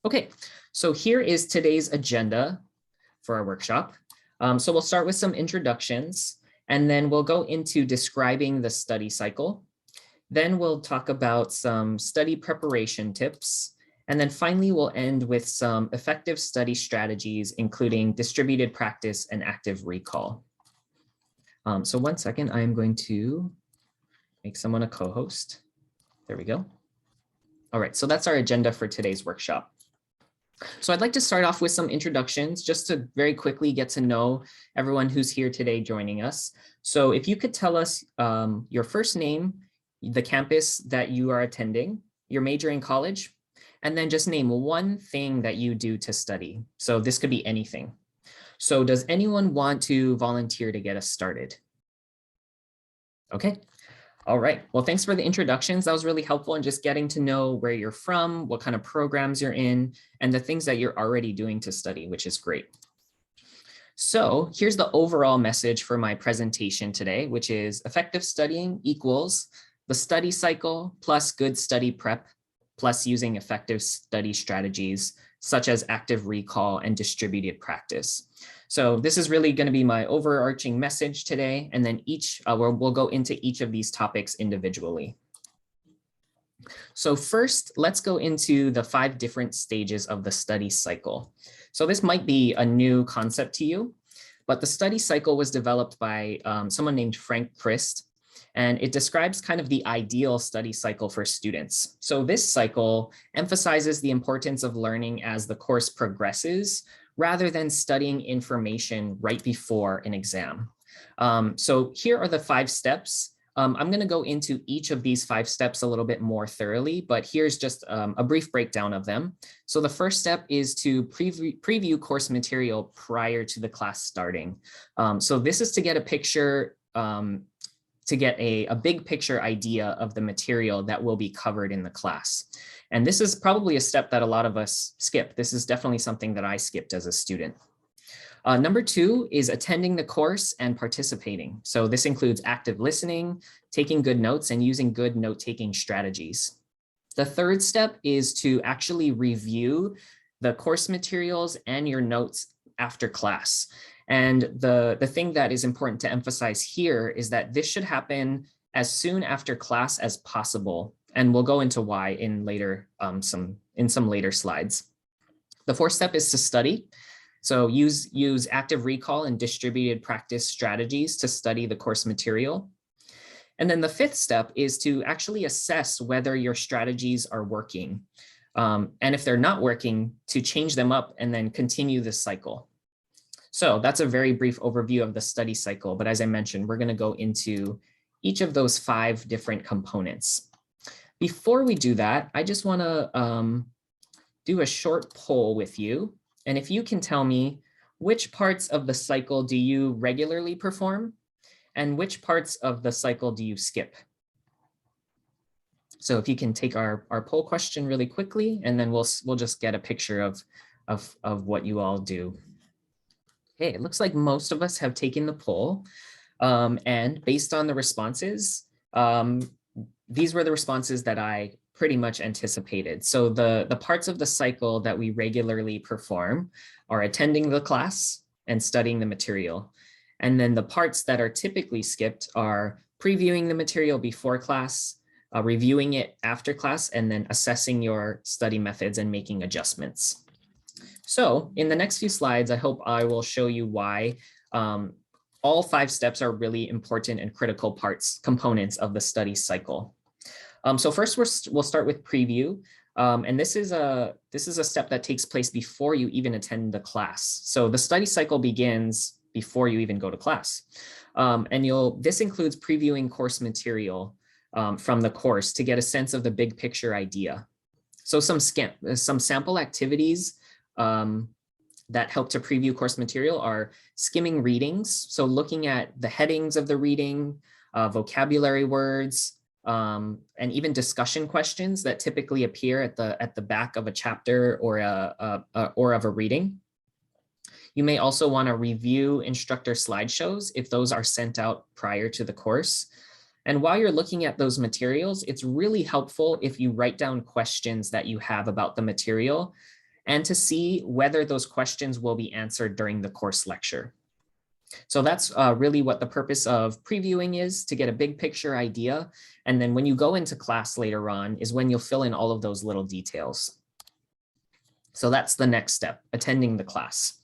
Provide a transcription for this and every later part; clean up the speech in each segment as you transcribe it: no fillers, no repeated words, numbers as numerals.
Okay, so here is today's agenda for our workshop. So we'll start with some introductions, and then we'll go into describing the study cycle. Then we'll talk about some study preparation tips. And then finally, we'll end with some effective study strategies, including distributed practice and active recall. So 1 second, I am going to make someone a co-host. There we go. All right, so that's our agenda for today's workshop. So I'd like to start off with some introductions just to very quickly get to know everyone who's here today joining us. So if you could tell us your first name, the campus that you are attending, your major in college, and then just name one thing that you do to study. So this could be anything. So does anyone want to volunteer to get us started? Okay. All right. Well, thanks for the introductions. That was really helpful in just getting to know where you're from, what kind of programs you're in, and the things that you're already doing to study, which is great. So here's the overall message for my presentation today, which is effective studying equals the study cycle plus good study prep plus using effective study strategies such as active recall and distributed practice. So this is really going to be my overarching message today, and then we'll go into each of these topics individually. So first, let's go into the 5 different stages of the study cycle. So this might be a new concept to you, but the study cycle was developed by someone named Frank Christ, and it describes kind of the ideal study cycle for students. So this cycle emphasizes the importance of learning as the course progresses, rather than studying information right before an exam. So here are the 5 steps. I'm going to go into each of these 5 steps a little bit more thoroughly, but here's just a brief breakdown of them. So the first step is to preview course material prior to the class starting. So this is to get a picture, to get a big picture idea of the material that will be covered in the class. And this is probably a step that a lot of us skip. This is definitely something that I skipped as a student. Number 2 is attending the course and participating. So this includes active listening, taking good notes, and using good note-taking strategies. The third step is to actually review the course materials and your notes after class. And the thing that is important to emphasize here is that this should happen as soon after class as possible. And we'll go into why in some later slides. The 4th step is to study. So use active recall and distributed practice strategies to study the course material. And then the 5th step is to actually assess whether your strategies are working. And if they're not working, to change them up and then continue this cycle. So that's a very brief overview of the study cycle. But as I mentioned, we're going to go into each of those 5 different components. Before we do that, I just want to do a short poll with you. And if you can tell me which parts of the cycle do you regularly perform and which parts of the cycle do you skip? So if you can take our poll question really quickly, and then we'll just get a picture of what you all do. Okay, it looks like most of us have taken the poll, and based on the responses, these were the responses that I pretty much anticipated. So the parts of the cycle that we regularly perform are attending the class and studying the material. And then the parts that are typically skipped are previewing the material before class, reviewing it after class, and then assessing your study methods and making adjustments. So in the next few slides, I hope I will show you why all 5 steps are really important and critical components of the study cycle. So first, we'll start with preview. And this is a step that takes place before you even attend the class. So the study cycle begins before you even go to class. And this includes previewing course material from the course to get a sense of the big picture idea. So some sample activities that help to preview course material are skimming readings. So looking at the headings of the reading, vocabulary words, and even discussion questions that typically appear at the back of a chapter or of a reading. You may also want to review instructor slideshows if those are sent out prior to the course. And while you're looking at those materials, it's really helpful if you write down questions that you have about the material and to see whether those questions will be answered during the course lecture. So that's really what the purpose of previewing is, to get a big picture idea. And then when you go into class later on is when you'll fill in all of those little details. So that's the next step, attending the class.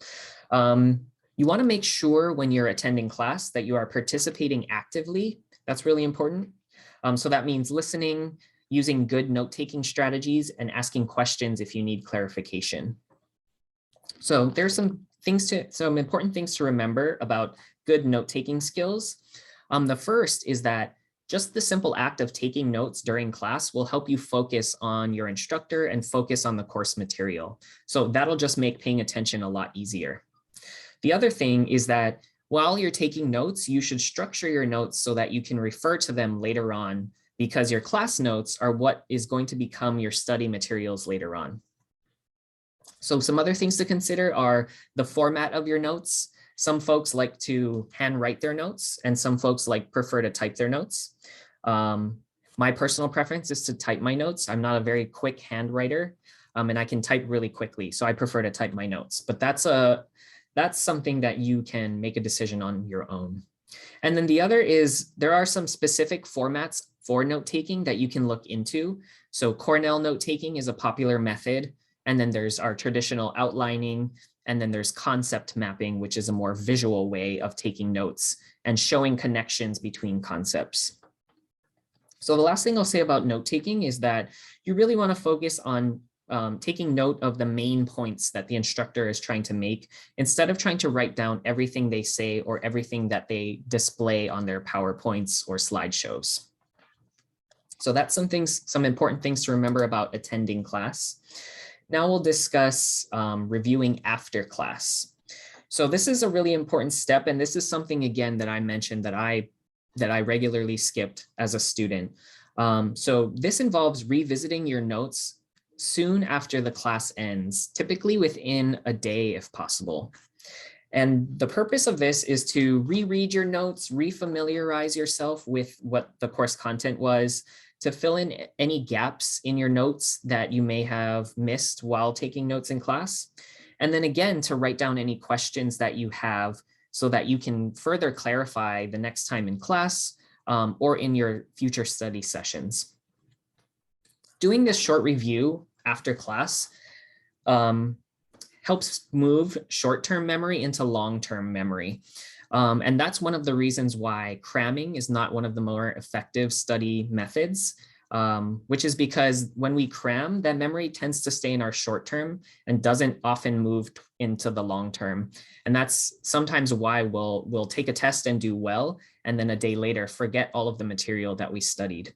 You want to make sure when you're attending class that you are participating actively. That's really important. So that means listening, using good note-taking strategies, and asking questions if you need clarification. So there's some important things to remember about good note-taking skills. The first is that just the simple act of taking notes during class will help you focus on your instructor and focus on the course material. So that'll just make paying attention a lot easier. The other thing is that while you're taking notes, you should structure your notes so that you can refer to them later on, because your class notes are what is going to become your study materials later on. So some other things to consider are the format of your notes. Some folks like to handwrite their notes, and some folks prefer to type their notes. My personal preference is to type my notes. I'm not a very quick handwriter, and I can type really quickly, so I prefer to type my notes. But that's something that you can make a decision on your own. And then the other is there are some specific formats for note-taking that you can look into. So Cornell note-taking is a popular method. And then there's our traditional outlining. And then there's concept mapping, which is a more visual way of taking notes and showing connections between concepts. So the last thing I'll say about note-taking is that you really want to focus on taking note of the main points that the instructor is trying to make, instead of trying to write down everything they say or everything that they display on their PowerPoints or slideshows. So that's some important things to remember about attending class. Now we'll discuss reviewing after class. So this is a really important step, and this is something, again, that I mentioned that I regularly skipped as a student. So this involves revisiting your notes soon after the class ends, typically within a day if possible. And the purpose of this is to reread your notes, refamiliarize yourself with what the course content was, to fill in any gaps in your notes that you may have missed while taking notes in class. And then again, to write down any questions that you have so that you can further clarify the next time in class or in your future study sessions. Doing this short review after class helps move short-term memory into long-term memory. And that's one of the reasons why cramming is not one of the more effective study methods, which is because when we cram, that memory tends to stay in our short term and doesn't often move into the long term. And that's sometimes why we'll take a test and do well, and then a day later forget all of the material that we studied.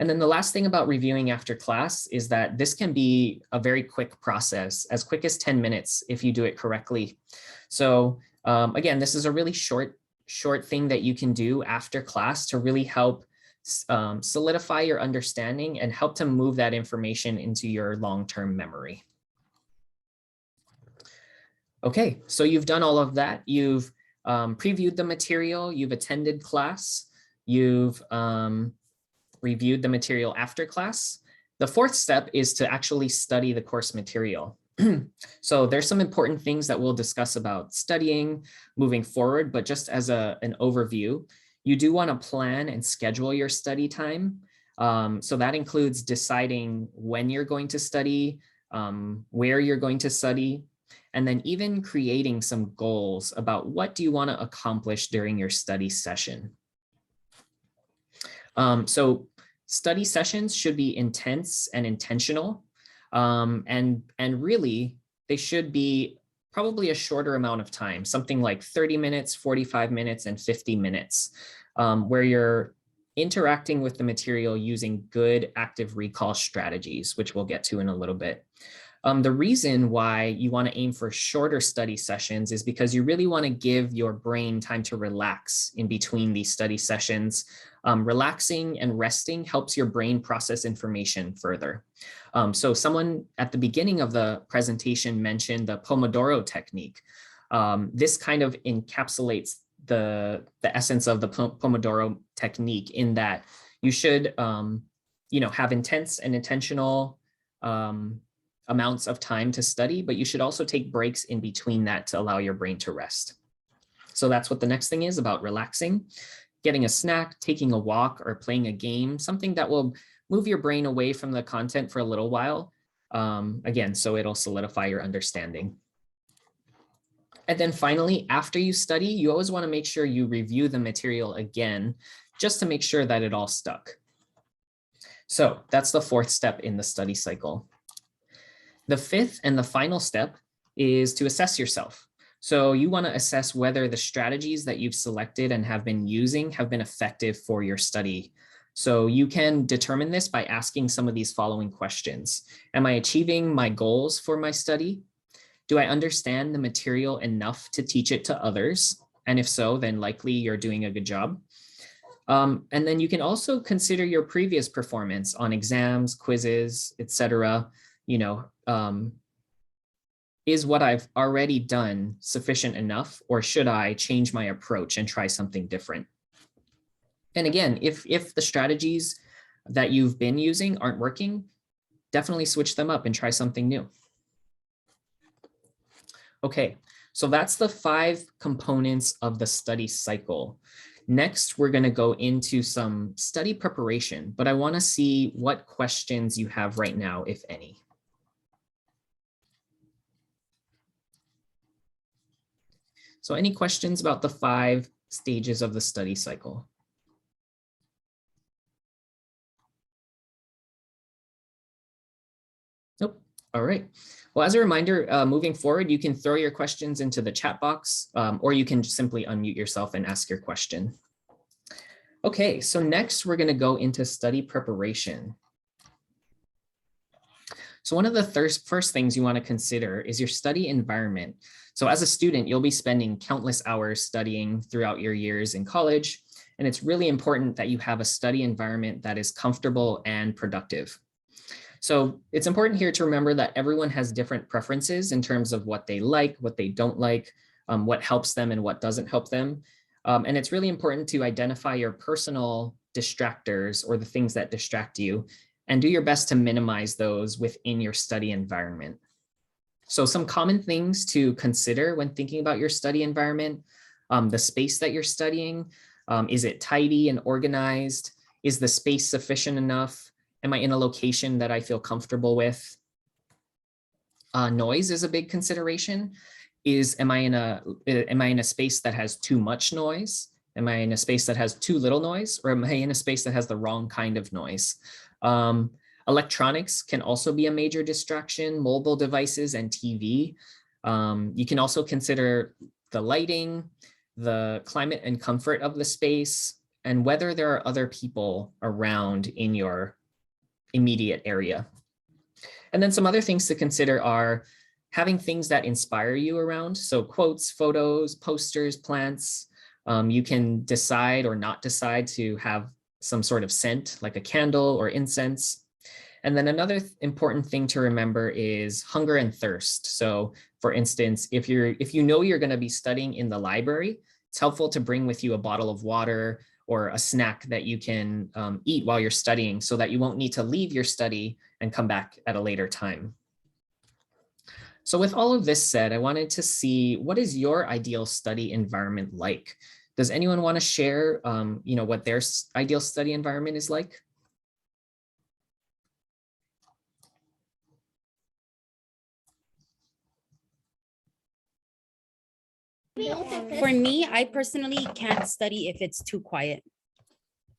And then the last thing about reviewing after class is that this can be a very quick process, as quick as 10 minutes if you do it correctly. So again, this is a really short thing that you can do after class to really help solidify your understanding and help to move that information into your long-term memory. Okay, so you've done all of that. You've previewed the material, you've attended class, you've reviewed the material after class. The fourth step is to actually study the course material. So there's some important things that we'll discuss about studying moving forward, but just as an overview, you do want to plan and schedule your study time. So that includes deciding when you're going to study, where you're going to study, and then even creating some goals about what do you want to accomplish during your study session. So study sessions should be intense and intentional. And really, they should be probably a shorter amount of time, something like 30 minutes, 45 minutes, and 50 minutes, where you're interacting with the material using good active recall strategies, which we'll get to in a little bit. The reason why you want to aim for shorter study sessions is because you really want to give your brain time to relax in between these study sessions. Relaxing and resting helps your brain process information further. So someone at the beginning of the presentation mentioned the Pomodoro technique. This kind of encapsulates the essence of the Pomodoro technique in that you should have intense and intentional amounts of time to study, but you should also take breaks in between that to allow your brain to rest. So that's what the next thing is about relaxing, getting a snack, taking a walk, or playing a game, something that will move your brain away from the content for a little while. Again, so it'll solidify your understanding. And then finally, after you study, you always want to make sure you review the material again, just to make sure that it all stuck. So that's the fourth step in the study cycle. The fifth and the final step is to assess yourself. So you want to assess whether the strategies that you've selected and have been using have been effective for your study. So you can determine this by asking some of these following questions. Am I achieving my goals for my study? Do I understand the material enough to teach it to others? And if so, then likely you're doing a good job. And then you can also consider your previous performance on exams, quizzes, etc. Is what I've already done sufficient enough, or should I change my approach and try something different? And again, if the strategies that you've been using aren't working, definitely switch them up and try something new. Okay, so that's the 5 components of the study cycle. Next, we're going to go into some study preparation, but I want to see what questions you have right now, if any. So any questions about the 5 stages of the study cycle? Nope. All right. Well, as a reminder, moving forward, you can throw your questions into the chat box, or you can simply unmute yourself and ask your question. Okay, so next we're going to go into study preparation. So one of the first things you want to consider is your study environment. So as a student, you'll be spending countless hours studying throughout your years in college, and it's really important that you have a study environment that is comfortable and productive. So it's important here to remember that everyone has different preferences in terms of what they like, what they don't like, what helps them and what doesn't help them. And it's really important to identify your personal distractors, or the things that distract you, and do your best to minimize those within your study environment. So some common things to consider when thinking about your study environment: the space that you're studying. Is it tidy and organized? Is the space sufficient enough? Am I in a location that I feel comfortable with? Noise is a big consideration. Am I in a space that has too much noise? Am I in a space that has too little noise? Or am I in a space that has the wrong kind of noise? Electronics can also be a major distraction, mobile devices and TV. You can also consider the lighting, the climate and comfort of the space, and whether there are other people around in your immediate area. And then some other things to consider are having things that inspire you around. So quotes, photos, posters, plants. You can decide or not decide to have some sort of scent, like a candle or incense. And then another important thing to remember is hunger and thirst. So for instance, if you know you're going to be studying in the library, it's helpful to bring with you a bottle of water or a snack that you can eat while you're studying, so that you won't need to leave your study and come back at a later time. So with all of this said, I wanted to see, what is your ideal study environment like? Does anyone want to share what their ideal study environment is like? For me, I personally can't study if it's too quiet.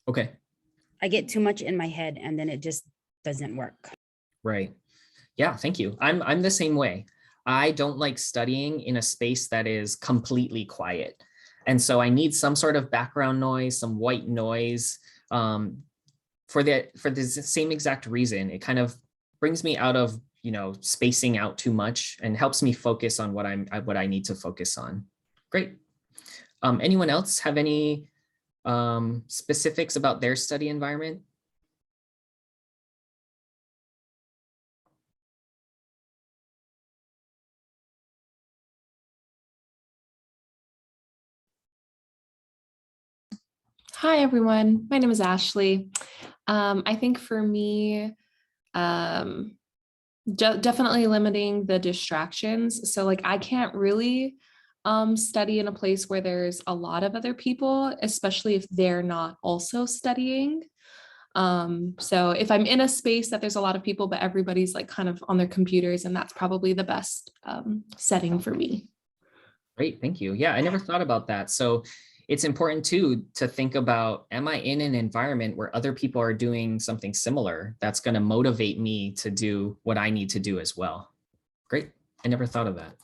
Okay. I get too much in my head and then it just doesn't work. Right. Yeah, thank you. I'm the same way. I don't like studying in a space that is completely quiet. And so I need some sort of background noise, some white noise, for the same exact reason. It kind of brings me out of, spacing out too much and helps me focus on what I need to focus on. Great. Anyone else have any specifics about their study environment? Hi, everyone. My name is Ashley. I think for me, Definitely limiting the distractions. So like I can't really study in a place where there's a lot of other people, especially if they're not also studying. So if I'm in a space that there's a lot of people, but everybody's like kind of on their computers, and that's probably the best setting for me. Great, thank you. Yeah, I never thought about that. So it's important too to think about, am I in an environment where other people are doing something similar that's going to motivate me to do what I need to do as well? Great, I never thought of that.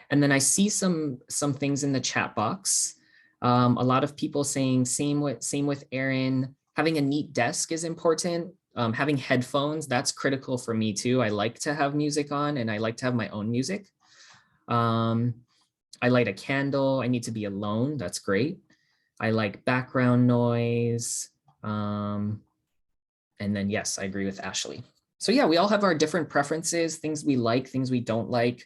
And then I see some things in the chat box. A lot of people saying same with Aaron. Having a neat desk is important. Having headphones, that's critical for me too. I like to have music on and I like to have my own music. I light a candle. I need to be alone. That's great. I like background noise. And then yes, I agree with Ashley. So yeah, we all have our different preferences, things we like, things we don't like.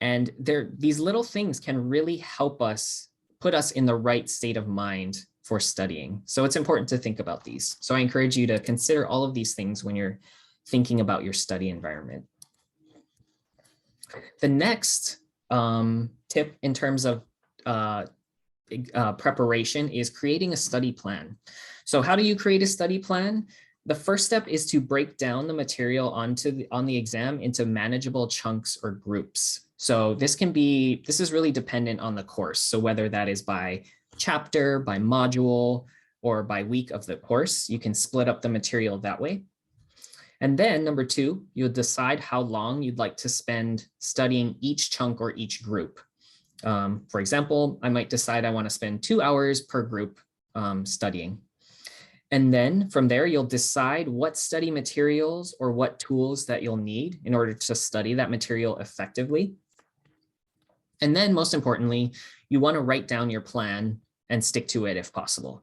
And these little things can really help us put us in the right state of mind for studying. So it's important to think about these. So I encourage you to consider all of these things when you're thinking about your study environment. The next tip in terms of preparation is creating a study plan. So how do you create a study plan? The first step is to break down the material on the exam into manageable chunks or groups. So this is really dependent on the course. So whether that is by chapter, by module, or by week of the course, you can split up the material that way. And then number two, you'll decide how long you'd like to spend studying each chunk or each group. For example, I might decide I want to spend 2 hours per group studying. And then from there, you'll decide what study materials or what tools that you'll need in order to study that material effectively. And then most importantly, you want to write down your plan and stick to it if possible.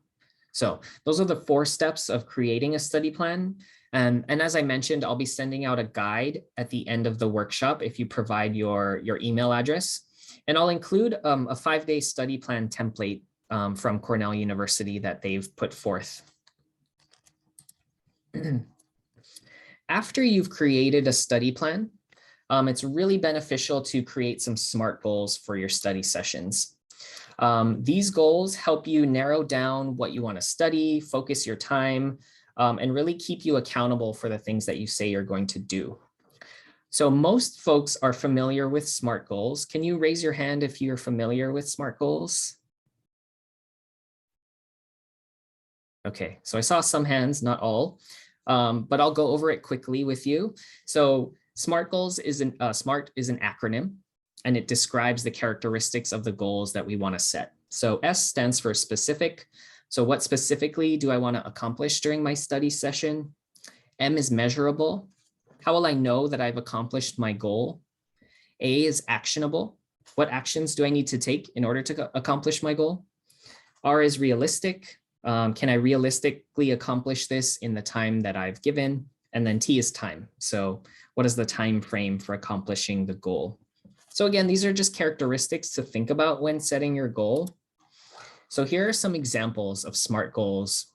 So those are the 4 steps of creating a study plan. And as I mentioned, I'll be sending out a guide at the end of the workshop if you provide your email address. And I'll include a 5-day study plan template from Cornell University that they've put forth. After you've created a study plan, it's really beneficial to create some SMART goals for your study sessions. These goals help you narrow down what you want to study, focus your time, and really keep you accountable for the things that you say you're going to do. So most folks are familiar with SMART goals. Can you raise your hand if you're familiar with SMART goals? Okay, so I saw some hands, not all, but I'll go over it quickly with you. So SMART goals SMART is an acronym, and it describes the characteristics of the goals that we want to set. So S stands for specific. So what specifically do I want to accomplish during my study session? M is measurable. How will I know that I've accomplished my goal? A is actionable. What actions do I need to take in order to accomplish my goal? R is realistic. Can I realistically accomplish this in the time that I've given? And then T is time. So what is the time frame for accomplishing the goal? So again, these are just characteristics to think about when setting your goal. So here are some examples of SMART goals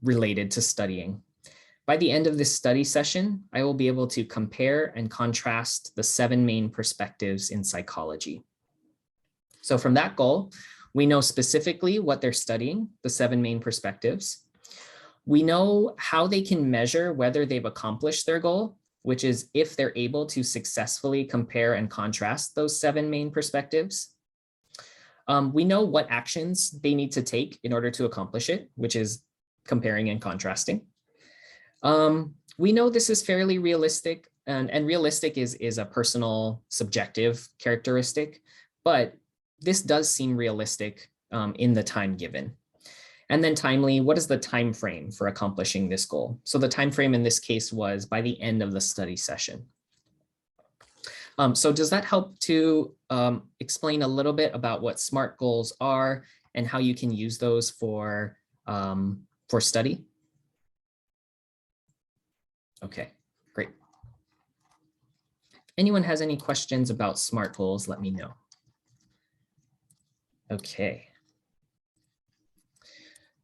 related to studying. By the end of this study session, I will be able to compare and contrast the 7 main perspectives in psychology. So from that goal, we know specifically what they're studying, the 7 main perspectives. We know how they can measure whether they've accomplished their goal, which is if they're able to successfully compare and contrast those 7 main perspectives. We know what actions they need to take in order to accomplish it, which is comparing and contrasting. We know this is fairly realistic, and realistic is a personal subjective characteristic, but this does seem realistic in the time given. And then timely, what is the time frame for accomplishing this goal? So the time frame in this case was by the end of the study session. So does that help to explain a little bit about what SMART goals are and how you can use those for study? Okay, great. If anyone has any questions about SMART goals, let me know. Okay.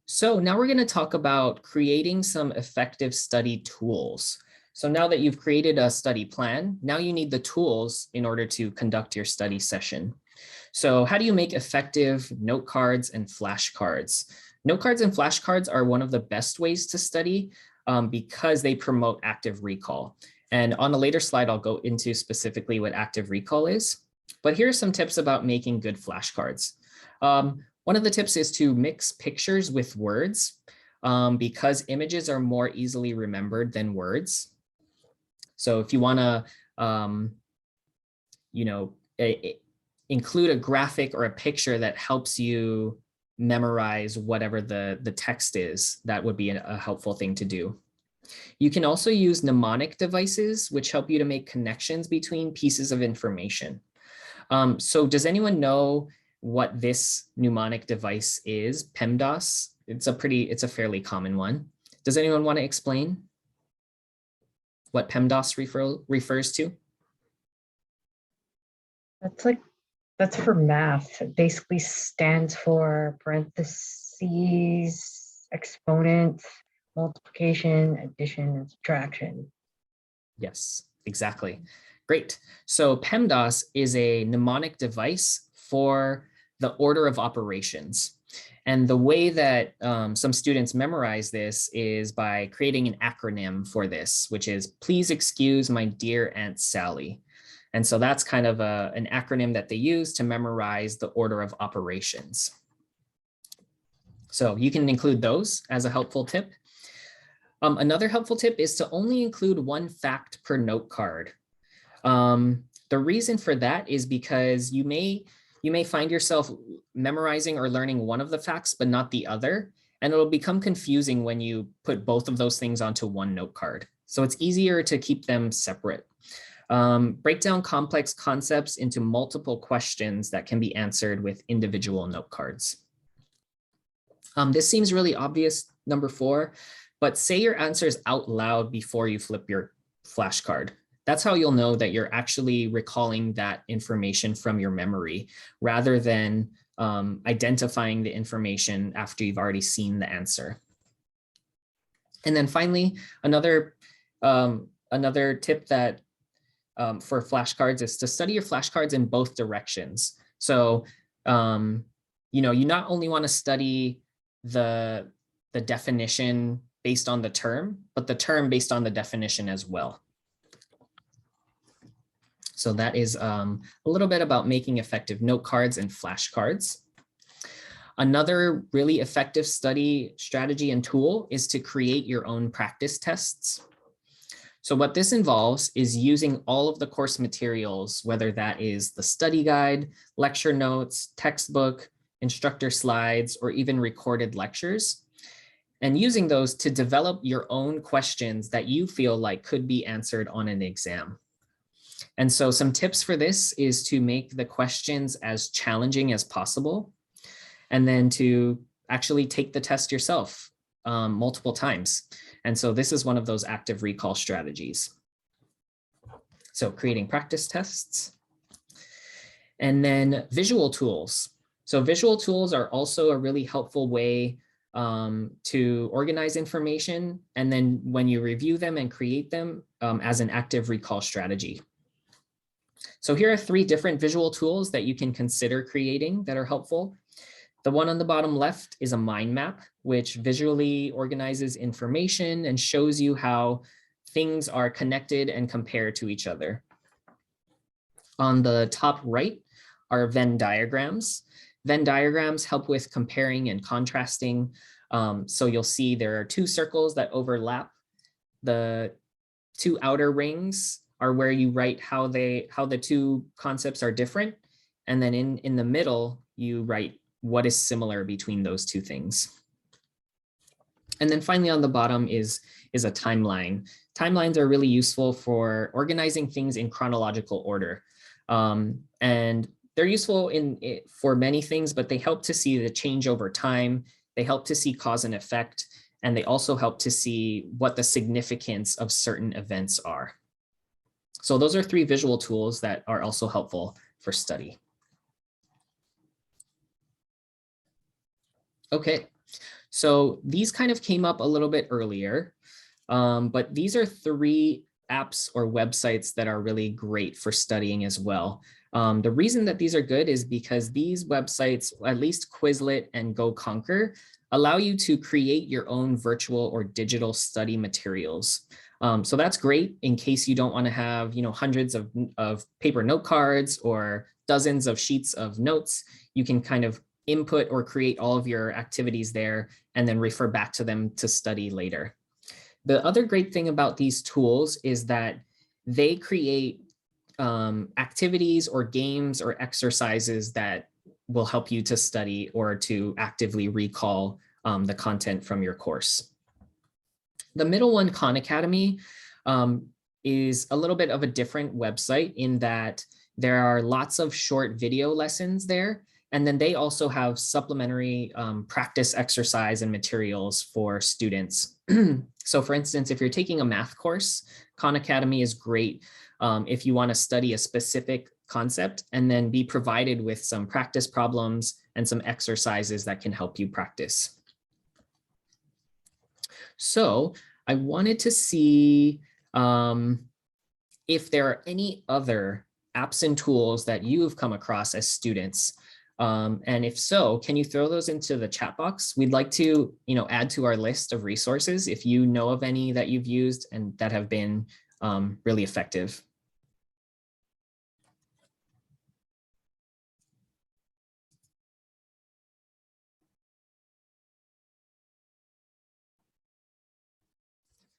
So now we're going to talk about creating some effective study tools. So now that you've created a study plan, now you need the tools in order to conduct your study session. So how do you make effective note cards and flashcards? Note cards and flashcards are one of the best ways to study because they promote active recall. And on a later slide, I'll go into specifically what active recall is. But here are some tips about making good flashcards. One of the tips is to mix pictures with words because images are more easily remembered than words. So if you want to, include a graphic or a picture that helps you memorize whatever the text is, that would be a helpful thing to do. You can also use mnemonic devices, which help you to make connections between pieces of information. So does anyone know what this mnemonic device is? PEMDAS. It's a fairly common one. Does anyone want to explain what PEMDAS refers to? That's for math. It basically stands for parentheses, exponent, multiplication, addition, and subtraction. Yes, exactly. Great. So PEMDAS is a mnemonic device for the order of operations. And the way that some students memorize this is by creating an acronym for this, which is please excuse my dear Aunt Sally. And so that's kind of an acronym that they use to memorize the order of operations. So you can include those as a helpful tip. Another helpful tip is to only include one fact per note card. The reason for that is because you may find yourself memorizing or learning one of the facts, but not the other. And it'll become confusing when you put both of those things onto one note card. So it's easier to keep them separate. Break down complex concepts into multiple questions that can be answered with individual note cards. This seems really obvious, number 4, but say your answers out loud before you flip your flashcard. That's how you'll know that you're actually recalling that information from your memory rather than identifying the information after you've already seen the answer. And then finally, another tip that for flashcards is to study your flashcards in both directions. So, you not only want to study the definition based on the term, but the term based on the definition as well. So that is a little bit about making effective note cards and flashcards. Another really effective study strategy and tool is to create your own practice tests. So what this involves is using all of the course materials, whether that is the study guide, lecture notes, textbook, instructor slides, or even recorded lectures, and using those to develop your own questions that you feel like could be answered on an exam. And so some tips for this is to make the questions as challenging as possible, and then to actually take the test yourself multiple times. And so this is one of those active recall strategies. So creating practice tests. And then visual tools. So visual tools are also a really helpful way to organize information, and then when you review them and create them as an active recall strategy. So here are 3 different visual tools that you can consider creating that are helpful. The one on the bottom left is a mind map, which visually organizes information and shows you how things are connected and compared to each other. On the top right are Venn diagrams. Venn diagrams help with comparing and contrasting. So you'll see there are 2 circles that overlap. The 2 outer rings are where you write how the 2 concepts are different. And then in the middle, you write what is similar between those 2 things. And then finally on the bottom is a timeline. Timelines are really useful for organizing things in chronological order. And they're useful for many things, but they help to see the change over time. They help to see cause and effect, and they also help to see what the significance of certain events are. So those are 3 visual tools that are also helpful for study. Okay, so these kind of came up a little bit earlier, but these are 3 apps or websites that are really great for studying as well. The reason that these are good is because these websites, at least Quizlet and Go Conquer, allow you to create your own virtual or digital study materials. So that's great in case you don't want to have, hundreds of paper note cards or dozens of sheets of notes. You can kind of input or create all of your activities there and then refer back to them to study later. The other great thing about these tools is that they create activities or games or exercises that will help you to study or to actively recall the content from your course. The middle one, Khan Academy, is a little bit of a different website in that there are lots of short video lessons there. And then they also have supplementary practice exercise and materials for students. So for instance, if you're taking a math course, Khan Academy is great if you want to study a specific concept and then be provided with some practice problems and some exercises that can help you practice. So I wanted to see if there are any other apps and tools that you've come across as students. And if so, can you throw those into the chat box? We'd like to, add to our list of resources if you know of any that you've used and that have been really effective.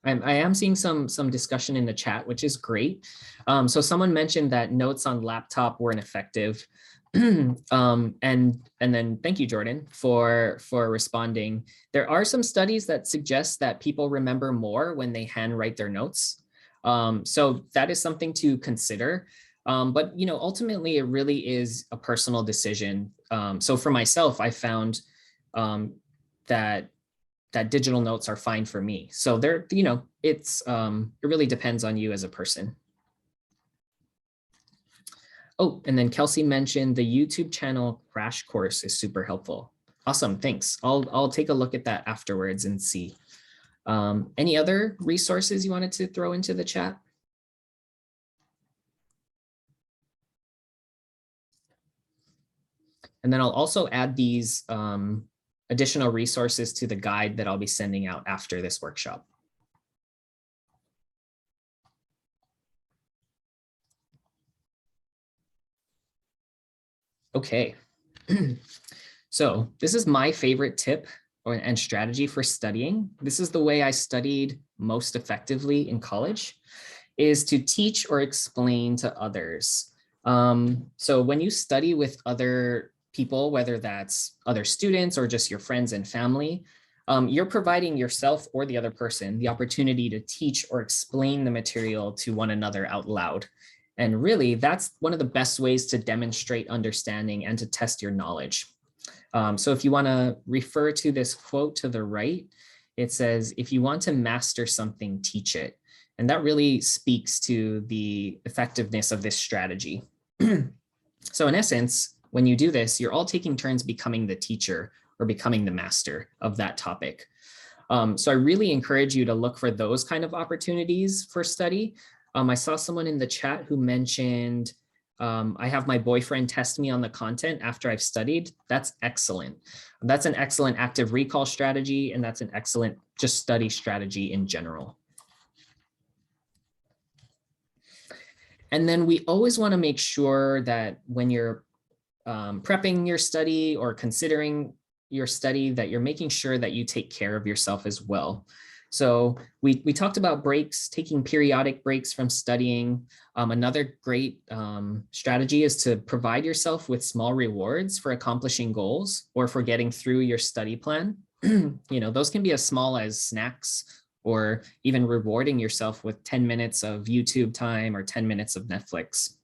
I am seeing some discussion in the chat, which is great. So someone mentioned that notes on laptop weren't effective. And then thank you, Jordan, for responding. There are some studies that suggest that people remember more when they handwrite their notes. So that is something to consider. But ultimately, it really is a personal decision. So for myself, I found that digital notes are fine for me. So they're, it really depends on you as a person. Oh, and then Kelsey mentioned the YouTube channel Crash Course is super helpful. Awesome, thanks. I'll take a look at that afterwards and see. Any other resources you wanted to throw into the chat? And then I'll also add these additional resources to the guide that I'll be sending out after this workshop. Okay, so this is my favorite tip and strategy for studying. This is the way I studied most effectively in college, is to teach or explain to others. So when you study with other people, whether that's other students or just your friends and family, you're providing yourself or the other person the opportunity to teach or explain the material to one another out loud. And really, that's one of the best ways to demonstrate understanding and to test your knowledge. So if you want to refer to this quote to the right, it says, if you want to master something, teach it. And that really speaks to the effectiveness of this strategy. So in essence, when you do this, you're all taking turns becoming the teacher or becoming the master of that topic. So I really encourage you to look for those kind of opportunities for study. I saw someone in the chat who mentioned, I have my boyfriend test me on the content after I've studied. That's excellent. That's an excellent active recall strategy, and that's an excellent just study strategy in general. And then we always want to make sure that when you're prepping your study or considering your study, that you're making sure that you take care of yourself as well. So we talked about breaks, taking periodic breaks from studying. Another great strategy is to provide yourself with small rewards for accomplishing goals or for getting through your study plan. Those can be as small as snacks or even rewarding yourself with 10 minutes of YouTube time or 10 minutes of Netflix.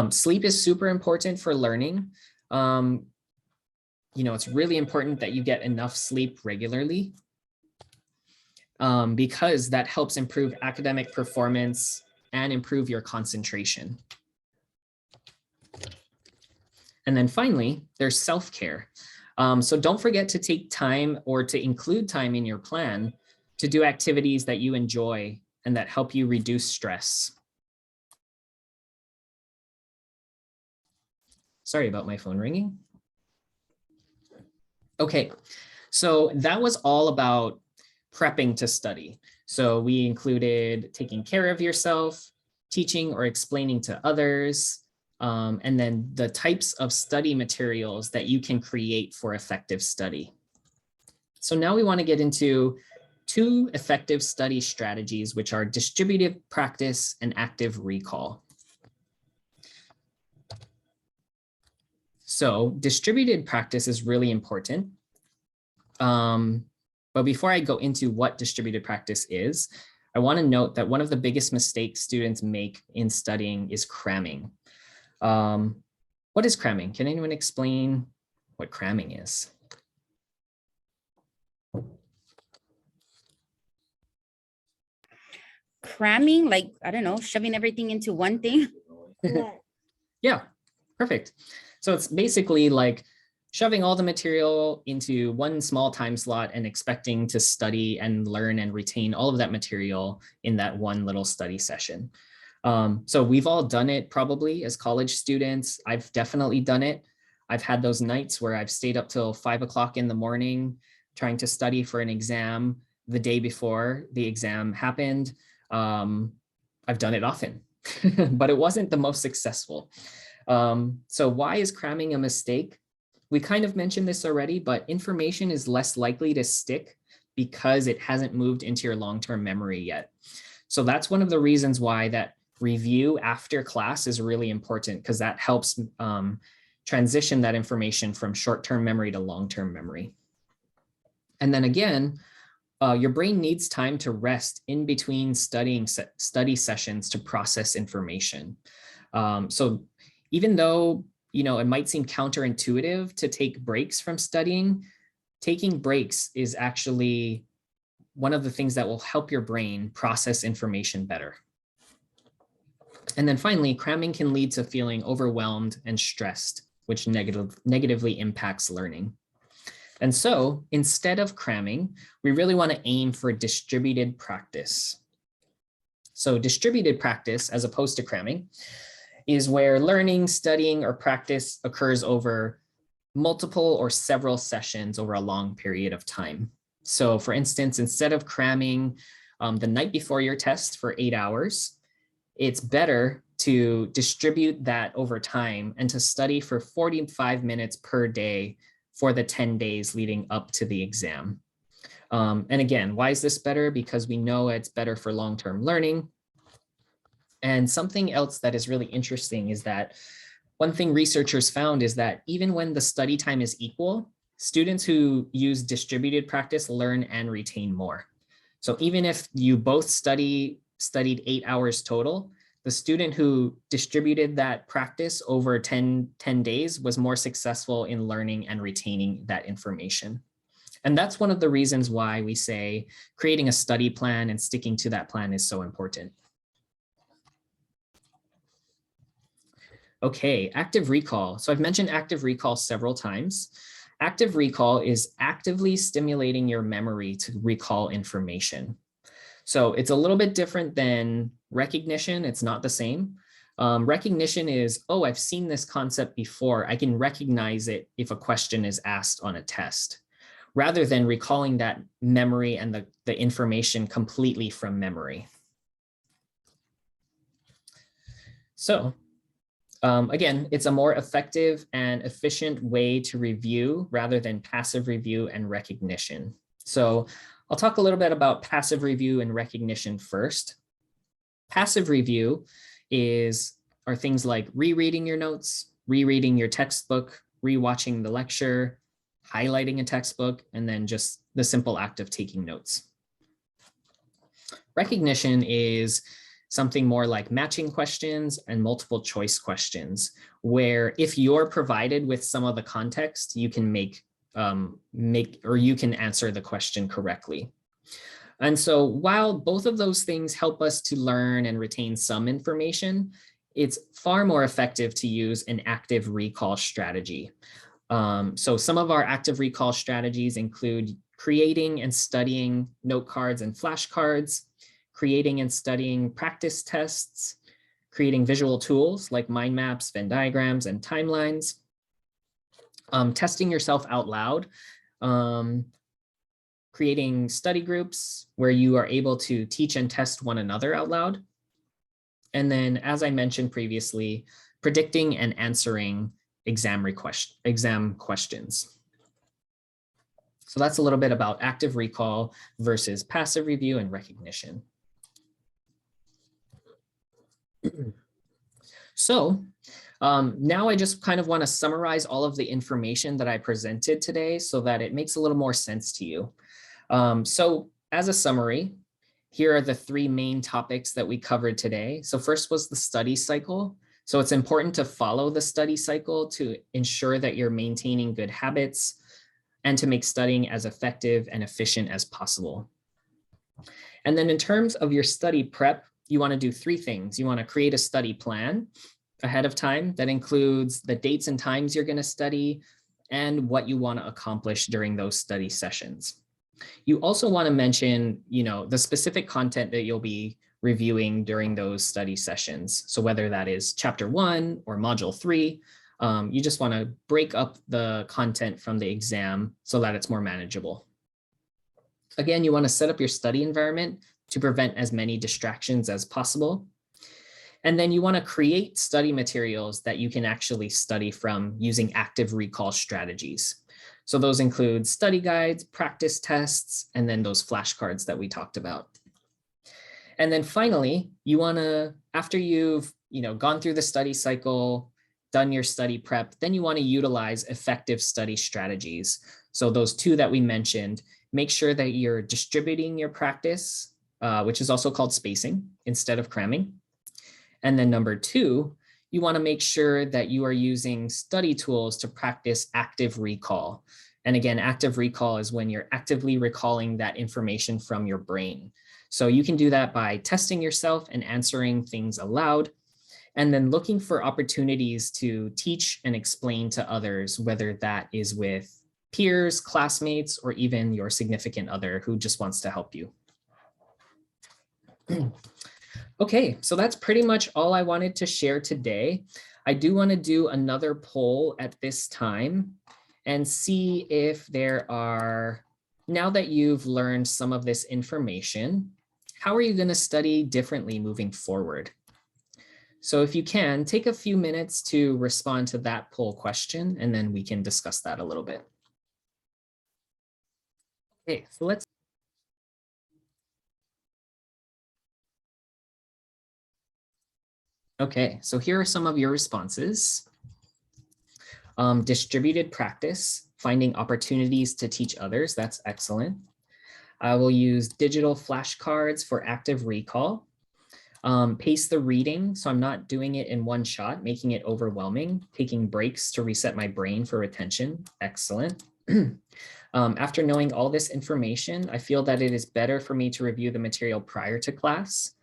Sleep is super important for learning. It's really important that you get enough sleep regularly because that helps improve academic performance and improve your concentration. And then finally, there's self-care. So don't forget to take time or to include time in your plan to do activities that you enjoy and that help you reduce stress. Sorry about my phone ringing. Okay, so that was all about prepping to study. So we included taking care of yourself, teaching or explaining to others, and then the types of study materials that you can create for effective study. So now we want to get into 2 effective study strategies, which are distributed practice and active recall. So distributed practice is really important. But before I go into what distributed practice is, I want to note that one of the biggest mistakes students make in studying is cramming. What is cramming? Can anyone explain what cramming is? Cramming, like, I don't know, shoving everything into one thing. Yeah, perfect. So it's basically like shoving all the material into one small time slot and expecting to study and learn and retain all of that material in that one little study session. So we've all done it probably as college students. I've definitely done it. I've had those nights where I've stayed up till 5 o'clock in the morning trying to study for an exam the day before the exam happened. I've done it often, but it wasn't the most successful. So why is cramming a mistake? We kind of mentioned this already, but information is less likely to stick because it hasn't moved into your long-term memory yet. So that's one of the reasons why that review after class is really important, because that helps transition that information from short-term memory to long-term memory. And then again, your brain needs time to rest in between study sessions to process information. So even though it might seem counterintuitive to take breaks from studying, taking breaks is actually one of the things that will help your brain process information better. And then finally, cramming can lead to feeling overwhelmed and stressed, which negatively impacts learning. And so instead of cramming, we really want to aim for distributed practice. So distributed practice, as opposed to cramming, is where learning, studying, or practice occurs over multiple or several sessions over a long period of time. So for instance, instead of cramming the night before your test for 8 hours, it's better to distribute that over time and to study for 45 minutes per day for the 10 days leading up to the exam. And again, why is this better? Because we know it's better for long-term learning. And something else that is really interesting is that one thing researchers found is that even when the study time is equal, students who use distributed practice learn and retain more. So even if you both studied 8 hours total, the student who distributed that practice over 10 days was more successful in learning and retaining that information. And that's one of the reasons why we say creating a study plan and sticking to that plan is so important. Okay, active recall. So I've mentioned active recall several times. Active recall is actively stimulating your memory to recall information. So it's a little bit different than recognition. It's not the same. Recognition is, oh, I've seen this concept before. I can recognize it if a question is asked on a test, rather than recalling that memory and the information completely from memory. So again, it's a more effective and efficient way to review rather than passive review and recognition. So I'll talk a little bit about passive review and recognition first. Passive review are things like rereading your notes, rereading your textbook, rewatching the lecture, highlighting a textbook, and then just the simple act of taking notes. Recognition is something more like matching questions and multiple choice questions, where if you're provided with some of the context, you can you can answer the question correctly. And so while both of those things help us to learn and retain some information, it's far more effective to use an active recall strategy. So some of our active recall strategies include creating and studying note cards and flashcards, creating and studying practice tests, creating visual tools like mind maps, Venn diagrams, and timelines, testing yourself out loud, creating study groups where you are able to teach and test one another out loud. And then, as I mentioned previously, predicting and answering exam questions. So that's a little bit about active recall versus passive review and recognition. So now I just kind of want to summarize all of the information that I presented today so that it makes a little more sense to you. So as a summary, here are the three main topics that we covered today. So first was the study cycle. So it's important to follow the study cycle to ensure that you're maintaining good habits and to make studying as effective and efficient as possible. And then in terms of your study prep, you want to do three things. You want to create a study plan ahead of time that includes the dates and times you're going to study and what you want to accomplish during those study sessions. You also want to mention, the specific content that you'll be reviewing during those study sessions. So whether that is chapter 1 or module 3, you just want to break up the content from the exam so that it's more manageable. Again, you want to set up your study environment to prevent as many distractions as possible. And then you want to create study materials that you can actually study from using active recall strategies. So those include study guides, practice tests, and then those flashcards that we talked about. And then finally, you want to, after you've gone through the study cycle, done your study prep, then you want to utilize effective study strategies. So those two that we mentioned, make sure that you're distributing your practice, which is also called spacing instead of cramming. And then number 2, you want to make sure that you are using study tools to practice active recall. And again, active recall is when you're actively recalling that information from your brain. So you can do that by testing yourself and answering things aloud, and then looking for opportunities to teach and explain to others, whether that is with peers, classmates, or even your significant other who just wants to help you. Okay, so that's pretty much all I wanted to share today. I do want to do another poll at this time and see if there are, now that you've learned some of this information, how are you going to study differently moving forward? So if you can, take a few minutes to respond to that poll question, and then we can discuss that a little bit. Okay, so let's. Okay, so here are some of your responses. Distributed practice, finding opportunities to teach others. That's excellent. I will use digital flashcards for active recall. Pace the reading, so I'm not doing it in one shot, making it overwhelming, taking breaks to reset my brain for retention. Excellent. After knowing all this information, I feel that it is better for me to review the material prior to class.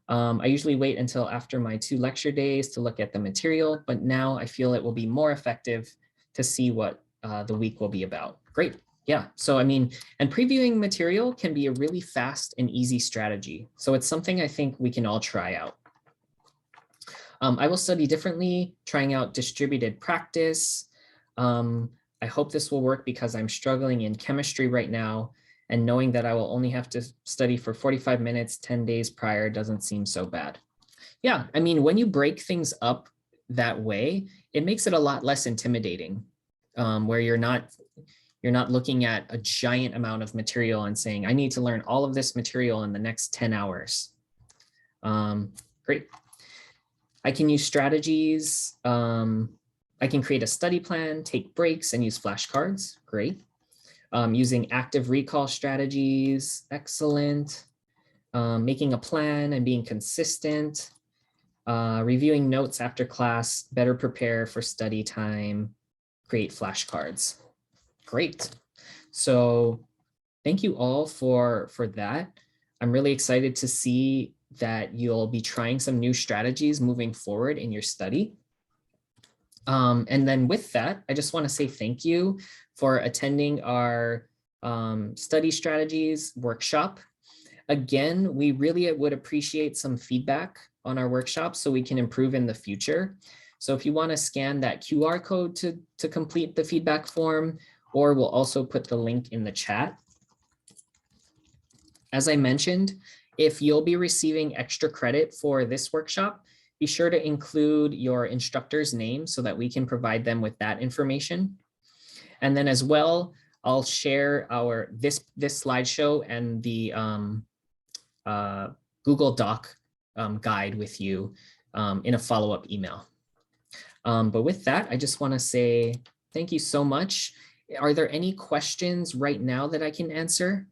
I usually wait until after my 2 lecture days to look at the material, but now I feel it will be more effective to see what the week will be about. Great. Yeah, so and previewing material can be a really fast and easy strategy. So it's something I think we can all try out. I will study differently, trying out distributed practice. I hope this will work because I'm struggling in chemistry right now, and knowing that I will only have to study for 45 minutes, 10 days prior doesn't seem so bad. Yeah, when you break things up that way, it makes it a lot less intimidating, where you're not looking at a giant amount of material and saying, I need to learn all of this material in the next 10 hours. Great. I can use strategies. I can create a study plan, take breaks, and use flashcards. Great. Using active recall strategies. Excellent. Making a plan and being consistent. Reviewing notes after class, better prepare for study time, create flashcards. Great. So thank you all for that. I'm really excited to see that you'll be trying some new strategies moving forward in your study. And then with that, I just want to say thank you for attending our study strategies workshop. Again, we really would appreciate some feedback on our workshop so we can improve in the future. So if you want to scan that QR code to complete the feedback form, or we'll also put the link in the chat. As I mentioned, if you'll be receiving extra credit for this workshop, be sure to include your instructor's name so that we can provide them with that information. And then as well, I'll share this slideshow and the Google Doc guide with you in a follow-up email. But with that, I just want to say thank you so much. Are there any questions right now that I can answer?